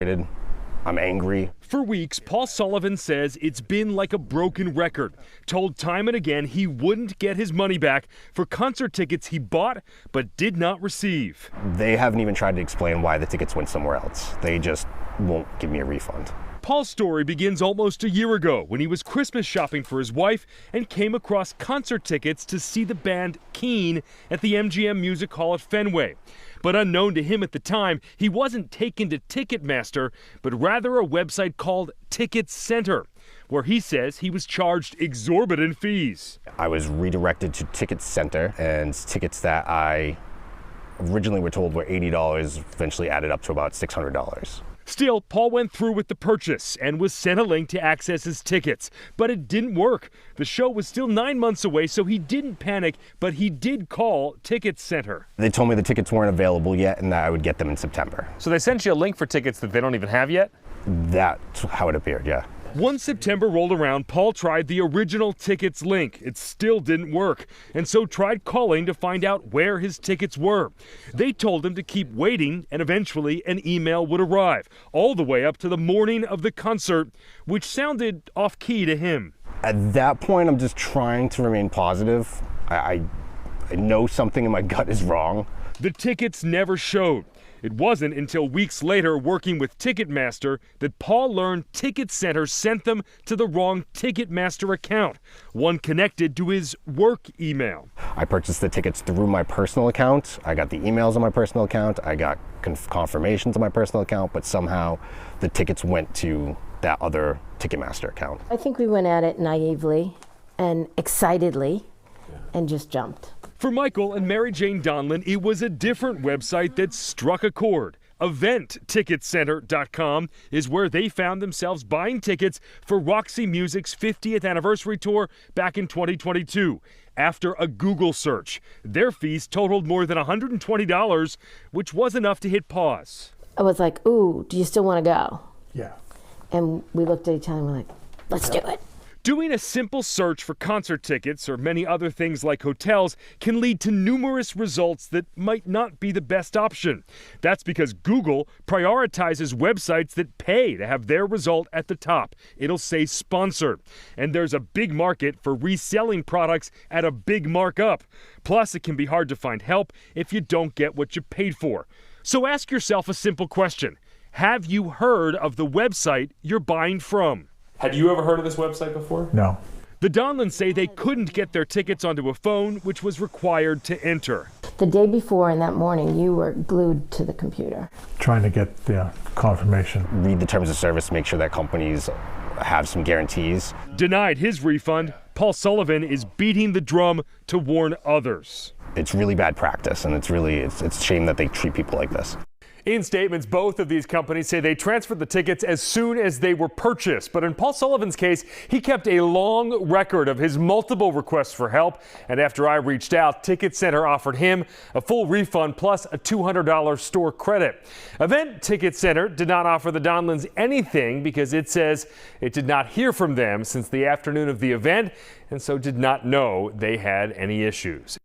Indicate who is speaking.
Speaker 1: I'm angry.
Speaker 2: For weeks, Paul Sullivan says it's been like a broken record. Told time and again he wouldn't get his money back for concert tickets he bought but did not receive.
Speaker 1: They haven't even tried to explain why the tickets went somewhere else. They just won't give me a refund.
Speaker 2: Paul's story begins almost a year ago when he was Christmas shopping for his wife and came across concert tickets to see the band Keane at the MGM Music Hall at Fenway. But unknown to him at the time, he wasn't taken to Ticketmaster, but rather a website called Ticket Center, where he says he was charged exorbitant fees.
Speaker 1: I was redirected to Ticket Center, and tickets that I originally were told were $80 eventually added up to about $600.
Speaker 2: Still, Paul went through with the purchase and was sent a link to access his tickets, but it didn't work. The show was still 9 months away, so he didn't panic, but he did call Ticket Center.
Speaker 1: They told me the tickets weren't available yet and that I would get them in September.
Speaker 3: So they sent you a link for tickets that they don't even have yet?
Speaker 1: That's how it appeared, yeah.
Speaker 2: Once September rolled around, Paul tried the original tickets link. It still didn't work, and so tried calling to find out where his tickets were. They told him to keep waiting, and eventually an email would arrive, all the way up to the morning of the concert, which sounded off-key to him.
Speaker 1: At that point, I'm just trying to remain positive. I know something in my gut is wrong.
Speaker 2: The tickets never showed. It wasn't until weeks later, working with Ticketmaster, that Paul learned Ticket Center sent them to the wrong Ticketmaster account, one connected to his work email.
Speaker 1: I purchased the tickets through my personal account. I got the emails on my personal account. I got confirmations on my personal account, but somehow the tickets went to that other Ticketmaster account.
Speaker 4: I think we went at it naively and excitedly and just jumped.
Speaker 2: For Michael and Mary Jane Donlin, it was a different website that struck a chord. EventTicketCenter.com is where they found themselves buying tickets for Roxy Music's 50th anniversary tour back in 2022. After a Google search, their fees totaled more than $120, which was enough to hit pause.
Speaker 4: I was like, ooh, do you still want to go?
Speaker 5: Yeah.
Speaker 4: And we looked at each other and we're like, let's do it.
Speaker 2: Doing a simple search for concert tickets or many other things like hotels can lead to numerous results that might not be the best option. That's because Google prioritizes websites that pay to have their result at the top. It'll say sponsored. And there's a big market for reselling products at a big markup. Plus, it can be hard to find help if you don't get what you paid for. So ask yourself a simple question. Have you heard of the website you're buying from?
Speaker 3: Had you ever heard of this website before?
Speaker 5: No.
Speaker 2: The Donlins say they couldn't get their tickets onto a phone, which was required to enter.
Speaker 4: The day before and that morning, you were glued to the computer.
Speaker 5: Trying to get the confirmation.
Speaker 1: Read the terms of service, make sure that companies have some guarantees.
Speaker 2: Denied his refund, Paul Sullivan is beating the drum to warn others.
Speaker 1: It's really bad practice, and it's a shame that they treat people like this.
Speaker 3: In statements, both of these companies say they transferred the tickets as soon as they were purchased. But in Paul Sullivan's case, he kept a long record of his multiple requests for help. And after I reached out, Ticket Center offered him a full refund plus a $200 store credit. Event Ticket Center did not offer the Donlins anything because it says it did not hear from them since the afternoon of the event and so did not know they had any issues.